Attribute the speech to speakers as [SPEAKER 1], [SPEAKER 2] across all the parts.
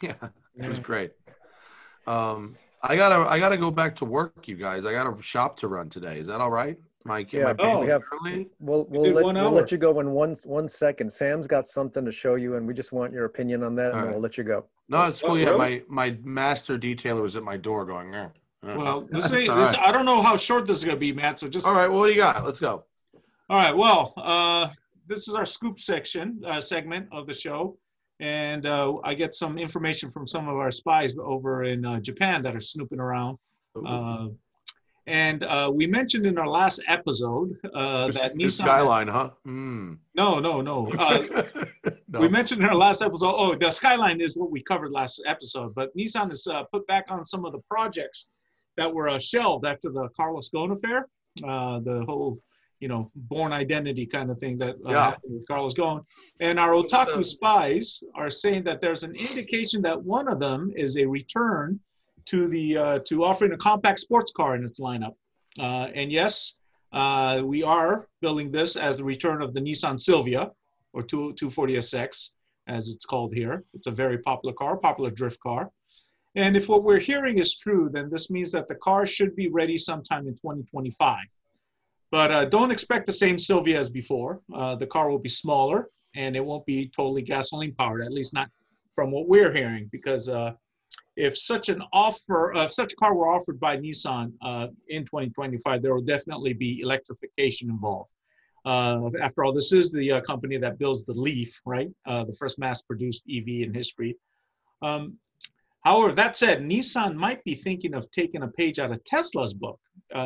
[SPEAKER 1] Yeah, which was great. I gotta go back to work, you guys. I got a shop to run today. Is that all right? Am I
[SPEAKER 2] Yeah,
[SPEAKER 1] being
[SPEAKER 2] we
[SPEAKER 3] Oh,
[SPEAKER 2] have.
[SPEAKER 1] early?
[SPEAKER 2] We'll
[SPEAKER 3] we did 1 hour.
[SPEAKER 2] let you go in one second. Sam's got something to show you, and we just want your opinion on that, and
[SPEAKER 1] All
[SPEAKER 2] then
[SPEAKER 1] right.
[SPEAKER 2] we'll let you go.
[SPEAKER 1] No, it's cool.
[SPEAKER 3] Oh,
[SPEAKER 1] Yeah,
[SPEAKER 3] really?
[SPEAKER 1] my master detailer was at my door going,
[SPEAKER 3] Well,
[SPEAKER 1] That's all
[SPEAKER 3] this.
[SPEAKER 1] right.
[SPEAKER 3] I don't know how short this is going to be, Matt. So just
[SPEAKER 1] All right, well, what do you got? Let's go.
[SPEAKER 3] all right. Well, this is our scoop segment of the show, and I get some information from some of our spies over in Japan that are snooping around. Uh, and we mentioned in our last episode that
[SPEAKER 1] His
[SPEAKER 3] Nissan.
[SPEAKER 1] Skyline, huh? Mm.
[SPEAKER 3] No.
[SPEAKER 1] No.
[SPEAKER 3] We mentioned in our last episode. Oh, the Skyline is what we covered last episode, but Nissan has put back on some of the projects that were shelved after the Carlos Ghosn affair, the whole, born identity kind of thing that happened with Carlos Ghosn. And our otaku spies are saying that there's an indication that one of them is a return to to offering a compact sports car in its lineup. And yes, we are billing this as the return of the Nissan Silvia, or 240 SX, as it's called here. It's a very popular car, popular drift car. And if what we're hearing is true, then this means that the car should be ready sometime in 2025. But don't expect the same Silvia as before. The car will be smaller, and it won't be totally gasoline powered, at least not from what we're hearing, because if such a car were offered by Nissan in 2025, there will definitely be electrification involved. After all, this is the company that builds the Leaf, right? The first mass-produced EV in history. However, that said, Nissan might be thinking of taking a page out of Tesla's book,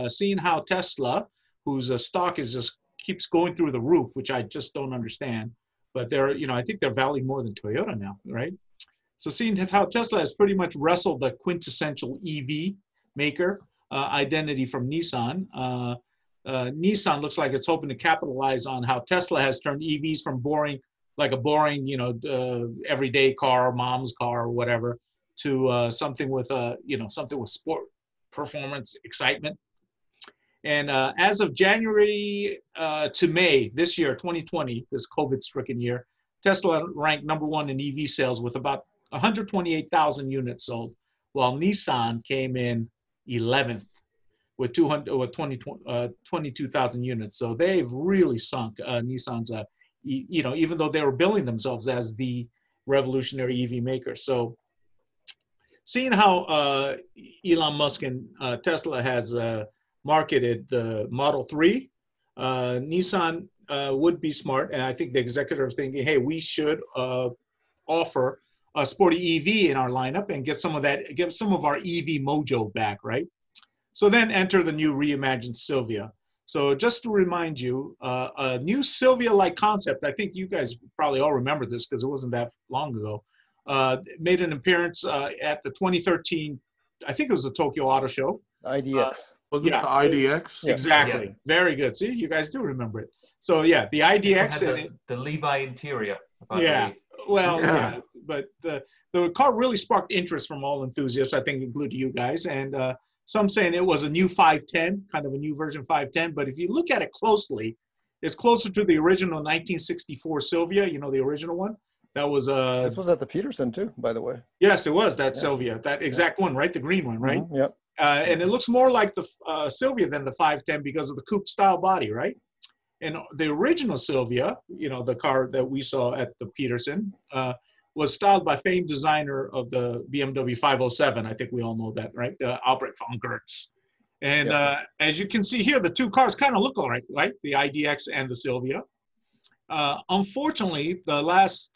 [SPEAKER 3] seeing how Tesla, whose stock is just keeps going through the roof, which I just don't understand. But I think they're valued more than Toyota now, right? So seeing how Tesla has pretty much wrestled the quintessential EV maker identity from Nissan, Nissan looks like it's hoping to capitalize on how Tesla has turned EVs from boring, everyday car, mom's car, or whatever, to something with sport, performance, excitement. And as of January to May this year, 2020, this COVID-stricken year, Tesla ranked number 1 in EV sales with about 128,000 units sold, while Nissan came in 11th with 22,000 units. So they've really sunk Nissan's, even though they were billing themselves as the revolutionary EV maker. So seeing how Elon Musk and Tesla has marketed the Model 3, Nissan would be smart. And I think the executive is thinking, hey, we should offer a sporty EV in our lineup and get some of our EV mojo back, right? So then enter the new reimagined Silvia. So just to remind you, a new Silvia-like concept, I think you guys probably all remember this because it wasn't that long ago, made an appearance at the 2013, I think it was the Tokyo Auto Show.
[SPEAKER 2] IDX.
[SPEAKER 1] Wasn't it the IDX?
[SPEAKER 2] Yeah.
[SPEAKER 3] Exactly. Yeah. Very good. See, you guys do remember it. So yeah, the IDX.
[SPEAKER 4] Had the Levi interior.
[SPEAKER 3] Yeah. Well, yeah. But the car really sparked interest from all enthusiasts, I think, including you guys. And some saying it was a new 510, kind of a new version 510. But if you look at it closely, it's closer to the original 1964 Silvia, the original one. That was
[SPEAKER 2] this was at the Peterson too, by the way.
[SPEAKER 3] Yes, it was that Silvia, that exact one, right? The green one, right?
[SPEAKER 2] Mm-hmm. Yep.
[SPEAKER 3] And it looks more like the Silvia than the 510 because of the coupe style body, right? And the original Silvia, the car that we saw at the Peterson, was styled by famed designer of the BMW 507. I think we all know that, right? Albrecht von Goertz. And as you can see here, the two cars kind of look alike, right? The IDX and the Silvia. Unfortunately, the last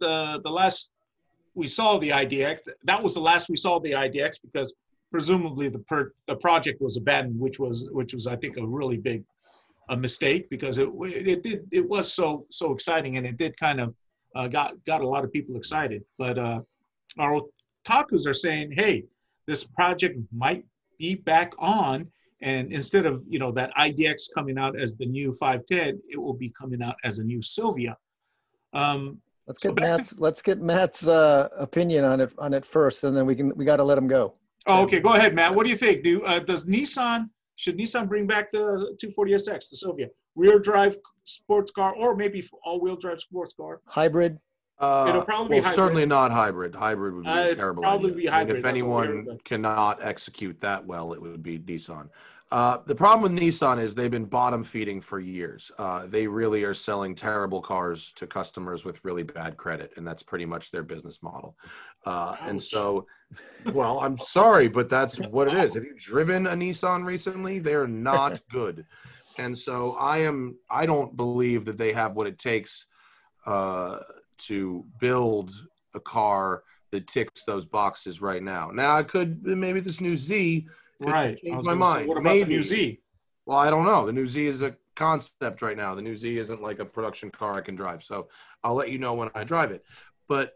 [SPEAKER 3] we saw the IDX, that was the last we saw the IDX because presumably the project was abandoned, which was I think a really big mistake because it was so exciting and it did kind of got a lot of people excited. But our otakus are saying, hey, this project might be back on, and instead of that IDX coming out as the new 510, it will be coming out as a new Silvia.
[SPEAKER 2] Let's get Matt's opinion on it first, and then we got to let him go.
[SPEAKER 3] Oh, okay, go ahead, Matt. What do you think? Should Nissan bring back the 240SX, the Silvia, rear drive sports car, or maybe all-wheel drive sports car?
[SPEAKER 2] Hybrid.
[SPEAKER 3] It'll probably be
[SPEAKER 1] Well,
[SPEAKER 3] hybrid.
[SPEAKER 1] certainly not hybrid. Hybrid would be a
[SPEAKER 3] It'd
[SPEAKER 1] terrible
[SPEAKER 3] probably
[SPEAKER 1] idea.
[SPEAKER 3] be
[SPEAKER 1] I mean,
[SPEAKER 3] hybrid.
[SPEAKER 1] if
[SPEAKER 3] That's what we're
[SPEAKER 1] anyone
[SPEAKER 3] hearing.
[SPEAKER 1] cannot execute that well, it would be Nissan. The problem with Nissan is they've been bottom feeding for years. They really are selling terrible cars to customers with really bad credit, and that's pretty much their business model. And
[SPEAKER 3] Ouch.
[SPEAKER 1] so, well, I'm sorry, but that's what it is. Have you driven a Nissan recently? They're not good. And so I don't believe that they have what it takes to build a car that ticks those boxes right now. Now, I could maybe this new Z could
[SPEAKER 3] Right. I
[SPEAKER 1] change
[SPEAKER 3] was
[SPEAKER 1] my
[SPEAKER 3] gonna say,
[SPEAKER 1] mind.
[SPEAKER 3] what about
[SPEAKER 1] Maybe.
[SPEAKER 3] the new Z?
[SPEAKER 1] Well, I don't know. The new Z is a concept right now. The new Z isn't like a production car I can drive. So I'll let you know when I drive it. But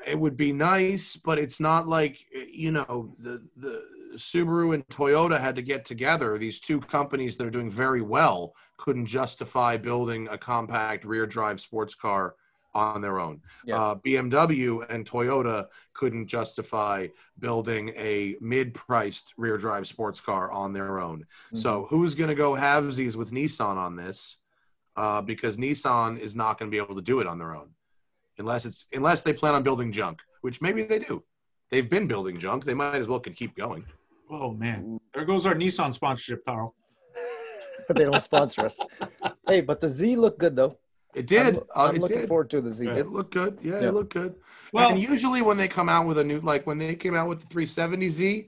[SPEAKER 1] it would be nice, but it's not like, you know, the Subaru and Toyota had to get together. These two companies that are doing very well couldn't justify building a compact rear drive sports car on their own.
[SPEAKER 2] Yeah.
[SPEAKER 1] BMW and Toyota couldn't justify building a mid-priced rear drive sports car on their own.
[SPEAKER 2] Mm-hmm.
[SPEAKER 1] So who's going to go halvesies with Nissan on this? Because Nissan is not going to be able to do it on their own. Unless they plan on building junk, which maybe they do. They've been building junk. They might as well could keep going.
[SPEAKER 3] Oh man, there goes our Nissan sponsorship, Carl.
[SPEAKER 2] They don't sponsor us. Hey, but the Z looked good though.
[SPEAKER 1] It did.
[SPEAKER 2] I'm
[SPEAKER 1] It
[SPEAKER 2] looking
[SPEAKER 1] did.
[SPEAKER 2] forward to the Z.
[SPEAKER 1] It looked good. Yeah,
[SPEAKER 2] Yeah.
[SPEAKER 1] it looked good.
[SPEAKER 3] Well-
[SPEAKER 1] and usually when they come out with a new, like when they came out with the 370Z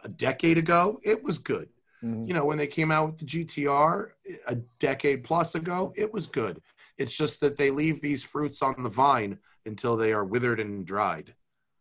[SPEAKER 1] a decade ago, it was good.
[SPEAKER 2] Mhm.
[SPEAKER 1] You know, when they came out with the GTR a decade plus ago, it was good. It's just that they leave these fruits on the vine until they are withered and dried.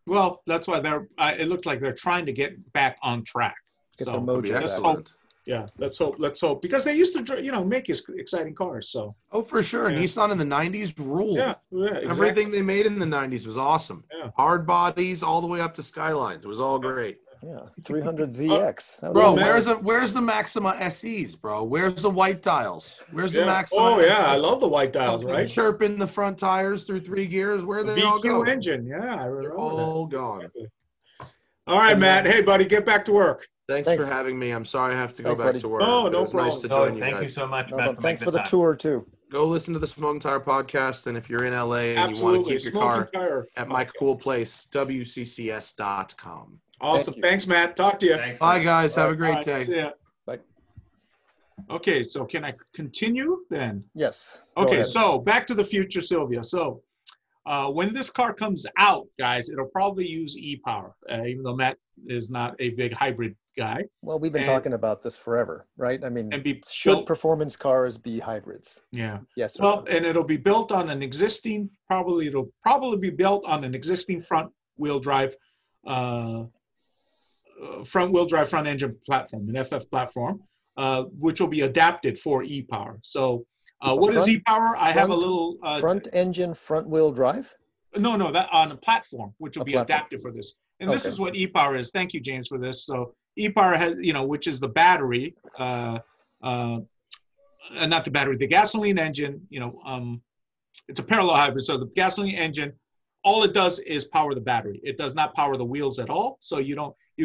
[SPEAKER 3] Well, that's why it looked like they're trying to get back on track.
[SPEAKER 2] Get
[SPEAKER 3] So
[SPEAKER 2] their
[SPEAKER 1] It'll be
[SPEAKER 2] mojo back.
[SPEAKER 1] excellent.
[SPEAKER 3] yeah, let's hope because they used to, make exciting cars. So
[SPEAKER 1] Oh, for sure.
[SPEAKER 3] Yeah.
[SPEAKER 1] Nissan in the 90s ruled.
[SPEAKER 3] yeah, exactly.
[SPEAKER 1] Everything they made in the 90s was awesome.
[SPEAKER 3] Yeah.
[SPEAKER 1] Hard bodies all the way up to Skylines. It was all great.
[SPEAKER 2] Yeah, 300ZX. That was
[SPEAKER 1] Bro,
[SPEAKER 2] awesome.
[SPEAKER 1] where's the Maxima SEs, bro? Where's the white dials? Where's the
[SPEAKER 3] Yeah.
[SPEAKER 1] Maxima?
[SPEAKER 3] Oh yeah, I
[SPEAKER 1] SE?
[SPEAKER 3] love the white dials, right?
[SPEAKER 1] Chirping the front tires through 3 gears. Where
[SPEAKER 3] The
[SPEAKER 1] they all go?
[SPEAKER 3] VQ engine, yeah, I
[SPEAKER 1] They're
[SPEAKER 3] remember
[SPEAKER 1] all gone.
[SPEAKER 3] that. All right, Matt. Hey, buddy, get back to work.
[SPEAKER 1] Thanks
[SPEAKER 2] Thanks.
[SPEAKER 1] for having me. I'm sorry I have to go
[SPEAKER 2] Thanks,
[SPEAKER 1] back
[SPEAKER 2] buddy.
[SPEAKER 1] to work.
[SPEAKER 3] Oh, no
[SPEAKER 1] It was nice
[SPEAKER 3] problem.
[SPEAKER 1] to
[SPEAKER 4] No,
[SPEAKER 1] join you
[SPEAKER 4] thank you
[SPEAKER 1] guys.
[SPEAKER 4] so much,
[SPEAKER 2] No,
[SPEAKER 4] Matt.
[SPEAKER 2] but
[SPEAKER 4] for
[SPEAKER 2] thanks
[SPEAKER 4] making
[SPEAKER 2] for the
[SPEAKER 4] time.
[SPEAKER 2] tour too.
[SPEAKER 1] Go listen to the Smoking Tire podcast, and if you're in LA and you want
[SPEAKER 3] Absolutely.
[SPEAKER 1] to keep your car
[SPEAKER 3] Smoking Tire.
[SPEAKER 1] at my
[SPEAKER 3] podcast.
[SPEAKER 1] cool place, WCCS.com.
[SPEAKER 3] Awesome.
[SPEAKER 2] Thank you.
[SPEAKER 3] Thanks, Matt. Talk to you.
[SPEAKER 4] Thanks,
[SPEAKER 1] Bye,
[SPEAKER 4] Matt.
[SPEAKER 1] guys. Have a
[SPEAKER 3] All
[SPEAKER 1] great
[SPEAKER 3] right,
[SPEAKER 1] day.
[SPEAKER 3] see ya.
[SPEAKER 2] Bye.
[SPEAKER 3] Okay, so can I continue then?
[SPEAKER 2] Yes. Go
[SPEAKER 3] Okay,
[SPEAKER 2] ahead.
[SPEAKER 3] so Back to the Future, Silvia. So when this car comes out, guys, it'll probably use e-power, even though Matt is not a big hybrid guy.
[SPEAKER 2] Well, we've been
[SPEAKER 3] and-
[SPEAKER 2] talking about this forever, right? I mean,
[SPEAKER 3] And be
[SPEAKER 2] should
[SPEAKER 3] built,
[SPEAKER 2] performance cars be hybrids?
[SPEAKER 3] yeah.
[SPEAKER 2] Yes. Or
[SPEAKER 3] Well,
[SPEAKER 2] no?
[SPEAKER 3] and it'll be built on an existing, it'll probably be built on an existing front wheel drive, front engine platform, an FF platform, which will be adapted for e-power. So what is
[SPEAKER 2] front-
[SPEAKER 3] e-power? I have a
[SPEAKER 2] front-
[SPEAKER 3] little,
[SPEAKER 2] front engine, front wheel drive.
[SPEAKER 3] no, that on a platform, which will
[SPEAKER 2] A
[SPEAKER 3] be
[SPEAKER 2] platform.
[SPEAKER 3] adapted for this. And this
[SPEAKER 2] Okay.
[SPEAKER 3] is what e-power is. Thank you, James, for this. So e-power has, which is the battery, not the battery, the gasoline engine, it's a parallel hybrid. So the gasoline engine, all it does is power the battery. It does not power the wheels at all. So you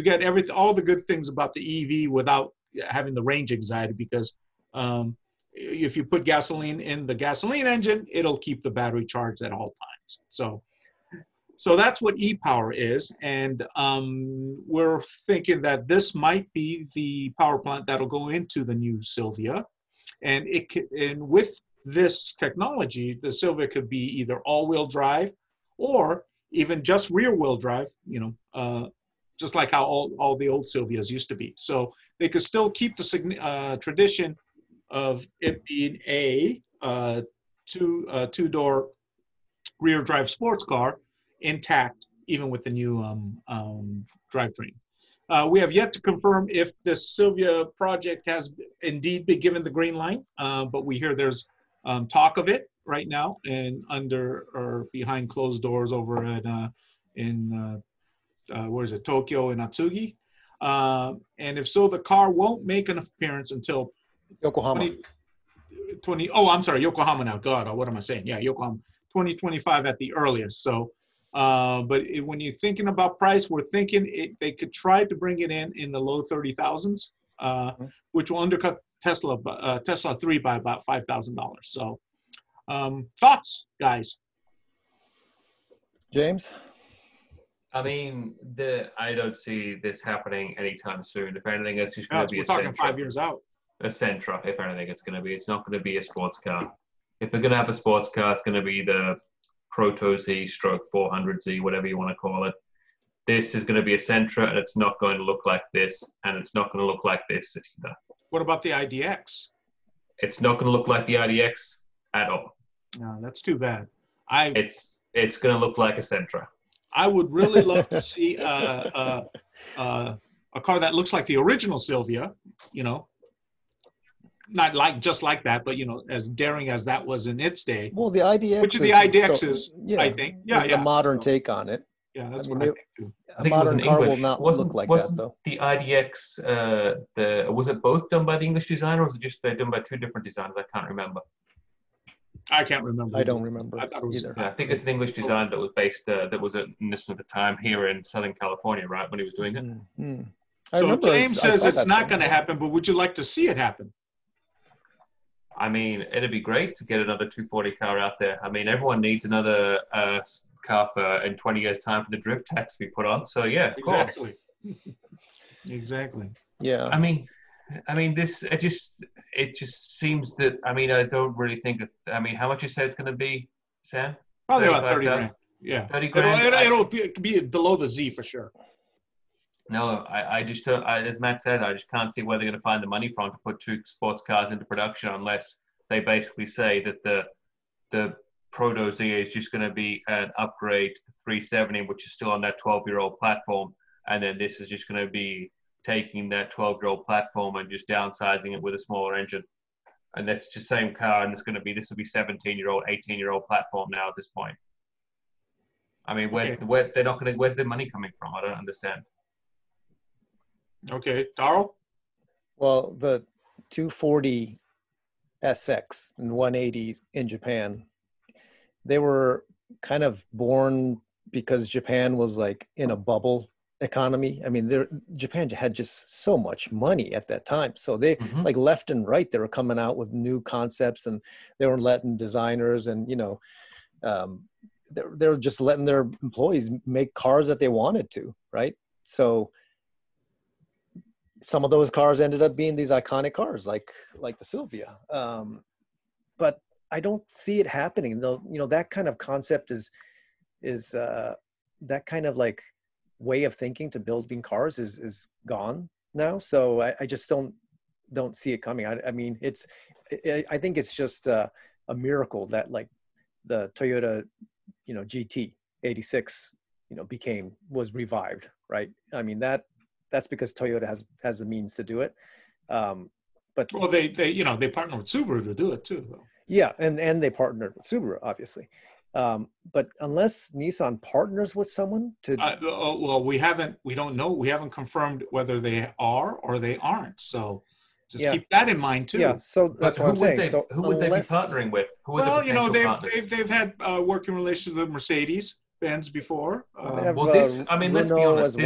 [SPEAKER 3] get all the good things about the EV without having the range anxiety, because if you put gasoline in the gasoline engine, it'll keep the battery charged at all times. So that's what e-power is, and we're thinking that this might be the power plant that'll go into the new Silvia, and with this technology, the Silvia could be either all-wheel drive or even just rear-wheel drive. Just like how all the old Silvias used to be. So they could still keep the tradition of it being a two-door rear drive sports car intact, even with the new drivetrain. We have yet to confirm if this Silvia project has indeed been given the green light, but we hear there's talk of it right now and under or behind closed doors over at where is it, Tokyo and Atsugi. And if so, the car won't make an appearance until
[SPEAKER 2] Yokohama.
[SPEAKER 3] 20, Yokohama now. God, what am I saying? Yeah, Yokohama, 2025 at the earliest. So, but when you're thinking about price, we're thinking they could try to bring it in the low 30,000s, which will undercut Tesla 3 by about $5,000. So, thoughts? guys?
[SPEAKER 2] James?
[SPEAKER 4] I mean, I don't see this happening anytime soon. If anything, it's just
[SPEAKER 3] No,
[SPEAKER 4] going to be
[SPEAKER 3] we're
[SPEAKER 4] a
[SPEAKER 3] talking
[SPEAKER 4] Sentra.
[SPEAKER 3] 5 years out.
[SPEAKER 4] A Sentra, if anything, it's going to be. It's not going to be a sports car. If they're going to have a sports car, it's going to be the Proto Z stroke 400Z, whatever you want to call it. This is going to be a Sentra, and it's not going to look like this, and it's not going to look like this either.
[SPEAKER 3] What about the IDX?
[SPEAKER 4] It's not going to look like the IDX at all.
[SPEAKER 3] No, that's too bad.
[SPEAKER 4] It's going to look like a Sentra.
[SPEAKER 3] I would really love to see a car that looks like the original Silvia, you know, not like just like that, but, you know, as daring as that was in its day.
[SPEAKER 2] Well, the IDX,
[SPEAKER 3] which of the IDX is,
[SPEAKER 2] yeah,
[SPEAKER 3] I think. Yeah,
[SPEAKER 2] is a modern take on it.
[SPEAKER 3] Yeah, that's
[SPEAKER 2] I mean,
[SPEAKER 3] what I think too.
[SPEAKER 2] A modern car will not look like that, though.
[SPEAKER 4] The IDX, was it both done by the English designer, or was it just done by two different designers? I can't remember.
[SPEAKER 3] I can't remember.
[SPEAKER 2] I don't remember
[SPEAKER 3] I thought it was
[SPEAKER 2] either.
[SPEAKER 4] Yeah, I think it's an English design that was based, that was at Nissan at the time here in Southern California, right, when he was doing it.
[SPEAKER 2] Mm-hmm.
[SPEAKER 3] So James says it's not going to happen, but would you like to see it happen?
[SPEAKER 4] I mean, it'd be great to get another 240 car out there. I mean, everyone needs another car for in 20 years' time for the drift tax to be put on. So yeah, of course.
[SPEAKER 3] Exactly.
[SPEAKER 2] Yeah.
[SPEAKER 4] I mean, this it just seems that I mean I don't really think that I mean how much you say it's going to be, Sam?
[SPEAKER 3] Probably about 30 grand. Yeah,
[SPEAKER 4] 30 grand.
[SPEAKER 3] It'll be below the Z for sure.
[SPEAKER 4] No, I just don't. As Matt said, I just can't see where they're going to find the money from to put two sports cars into production unless they basically say that the Proto Z is just going to be an upgrade to the 370, which is still on that 12-year-old platform, and then this is just going to be taking that 12-year-old platform and just downsizing it with a smaller engine. And that's just the same car, and this will be 17-year-old, 18-year-old platform now at this point. I mean, where's the money coming from? I don't understand.
[SPEAKER 3] Okay, Darrell?
[SPEAKER 2] Well, the 240 SX and 180 in Japan, they were kind of born because Japan was like in a bubble economy. I mean, Japan had just so much money at that time. So they like left and right, they were coming out with new concepts, and they were letting designers and, you know, they were just letting their employees make cars that they wanted to, right? So some of those cars ended up being these iconic cars like the Silvia. But I don't see it happening though. You know, that kind of concept is that kind of like way of thinking to building cars is gone now. So I just don't see it coming. I mean, I think it's just a miracle that like the Toyota, you know, GT 86, you know, was revived, right? I mean, that's because Toyota has the means to do it. But
[SPEAKER 3] well, they partner with Subaru to do it too, though.
[SPEAKER 2] Yeah, and they partnered with Subaru, obviously. But unless Nissan partners with someone to
[SPEAKER 3] well, we don't know. We haven't confirmed whether they are or they aren't. So just keep that in mind too.
[SPEAKER 2] Yeah, so that's what I'm saying.
[SPEAKER 4] So who would they be partnering with?
[SPEAKER 3] Well, you know, they've had working relations with Mercedes-Benz before.
[SPEAKER 4] Let's be honest.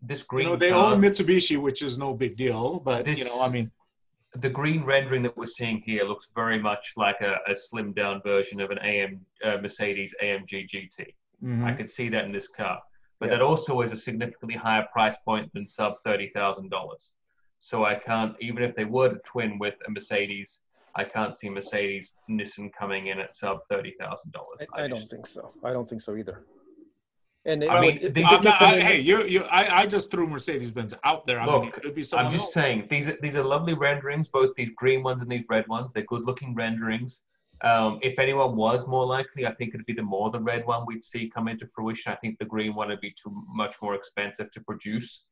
[SPEAKER 4] This green,
[SPEAKER 3] you know, they own Mitsubishi, which is no big deal. But you know, I mean,
[SPEAKER 4] the green rendering that we're seeing here looks very much like a slimmed down version of an Mercedes AMG GT. I could see that in this car, but that also is a significantly higher price point than sub $30,000. So I can't, even if they were to twin with a Mercedes, I can't see Mercedes Nissan coming in at sub $30,000.
[SPEAKER 2] I don't think so. I don't think so either. And
[SPEAKER 3] I just threw Mercedes-Benz out there.
[SPEAKER 4] Look,
[SPEAKER 3] I mean, it could be someone
[SPEAKER 4] I'm just
[SPEAKER 3] else.
[SPEAKER 4] saying these are lovely renderings, both these green ones and these red ones. They're good-looking renderings. If anyone was more likely, I think it'd be the red one we'd see come into fruition. I think the green one would be too much more expensive to produce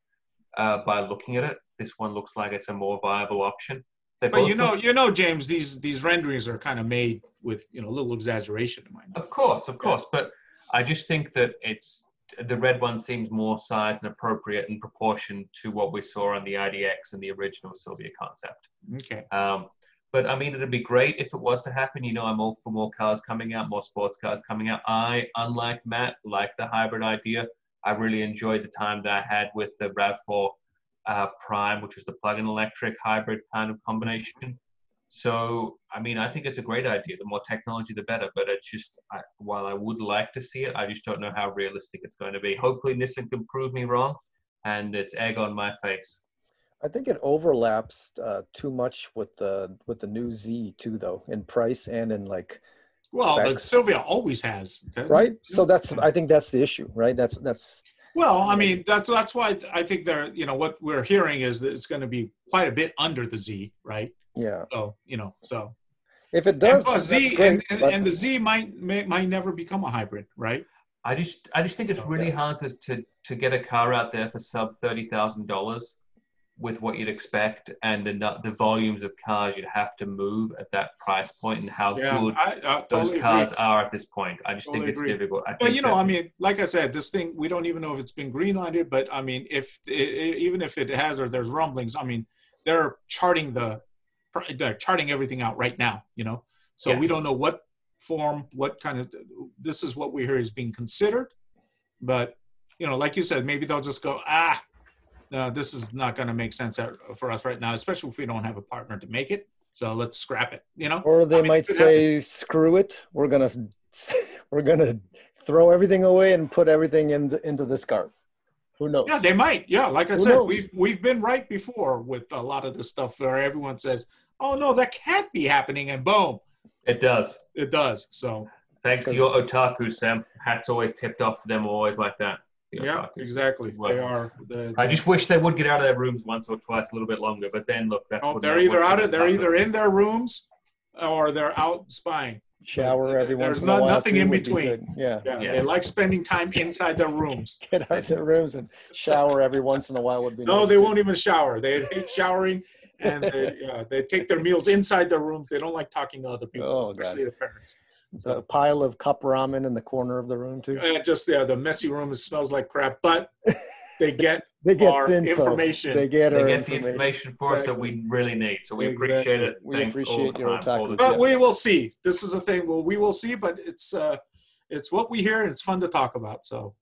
[SPEAKER 4] by looking at it. This one looks like it's a more viable option.
[SPEAKER 3] But you know, James, these renderings are kind of made with, you know, a little exaggeration in my mind.
[SPEAKER 4] Of course. But I just think that the red one seems more sized and appropriate in proportion to what we saw on the IDX and the original Silvia concept.
[SPEAKER 3] Okay.
[SPEAKER 4] But I mean, it'd be great if it was to happen. You know, I'm all for more cars coming out, more sports cars coming out. I, unlike Matt, like the hybrid idea. I really enjoyed the time that I had with the RAV4 Prime, which was the plug-in electric hybrid kind of combination. So, I mean, I think it's a great idea. The more technology, the better. But it's just, while I would like to see it, I just don't know how realistic it's going to be. Hopefully, Nissan can prove me wrong, and it's egg on my face.
[SPEAKER 2] I think it overlaps too much with the new Z too, though, in price and in like
[SPEAKER 3] Well, the
[SPEAKER 2] specs.
[SPEAKER 3] Silvia always has,
[SPEAKER 2] right?
[SPEAKER 3] it?
[SPEAKER 2] So I think that's the issue, right? That's.
[SPEAKER 3] Well, I mean, that's why I think they're, what we're hearing is that it's going to be quite a bit under the Z, right?
[SPEAKER 2] Yeah.
[SPEAKER 3] So, so.
[SPEAKER 2] If it does,
[SPEAKER 3] plus
[SPEAKER 2] that's
[SPEAKER 3] Z,
[SPEAKER 2] great,
[SPEAKER 3] and the Z might never become a hybrid, right?
[SPEAKER 4] I just think it's really hard to get a car out there for sub $30,000 with what you'd expect and the volumes of cars you'd have to move at that price point and how good
[SPEAKER 3] I
[SPEAKER 4] those
[SPEAKER 3] totally
[SPEAKER 4] cars
[SPEAKER 3] agree.
[SPEAKER 4] are at this point. I just
[SPEAKER 3] Totally
[SPEAKER 4] think it's
[SPEAKER 3] agree.
[SPEAKER 4] difficult.
[SPEAKER 3] But I mean, like I said, this thing, we don't even know if it's been green-lighted, but I mean, even if it has, or there's rumblings, I mean, they're charting everything out right now, so we don't know what form, what kind of, this is what we hear is being considered, but like you said, maybe they'll just go, no, this is not going to make sense for us right now, especially if we don't have a partner to make it. So let's scrap it,
[SPEAKER 2] Or they might say, screw it. We're gonna throw everything away and put everything into this cart. Who knows?
[SPEAKER 3] Yeah, they might. Yeah, like I said, we've been right before with a lot of this stuff where everyone says, "Oh no, that can't be happening," and boom,
[SPEAKER 4] it does.
[SPEAKER 3] It does. So
[SPEAKER 4] thanks to your otaku, Sam. Hat's always tipped off to them, always like that.
[SPEAKER 3] Yeah, exactly. Well, they are.
[SPEAKER 4] I just wish they would get out of their rooms once or twice a little bit longer. But then look, that's
[SPEAKER 3] they're either in their rooms or they're out spying.
[SPEAKER 2] Shower every once in a while.
[SPEAKER 3] There's nothing in between.
[SPEAKER 2] Yeah.
[SPEAKER 3] They like spending time inside their rooms.
[SPEAKER 2] Get out of their rooms and shower every once in a while would be.
[SPEAKER 3] No,
[SPEAKER 2] nice
[SPEAKER 3] they won't even shower. They hate showering, and they take their meals inside their rooms. They don't like talking to other people, especially the parents.
[SPEAKER 2] So a pile of cup ramen in the corner of the room too.
[SPEAKER 3] The messy room smells like crap, but they get our
[SPEAKER 2] the
[SPEAKER 3] information.
[SPEAKER 2] They get
[SPEAKER 3] the
[SPEAKER 4] information for us that we really need. So we appreciate it.
[SPEAKER 2] We appreciate your otaku.
[SPEAKER 3] But we will see. This is a thing. Well, we will see, but it's what we hear, and it's fun to talk about. So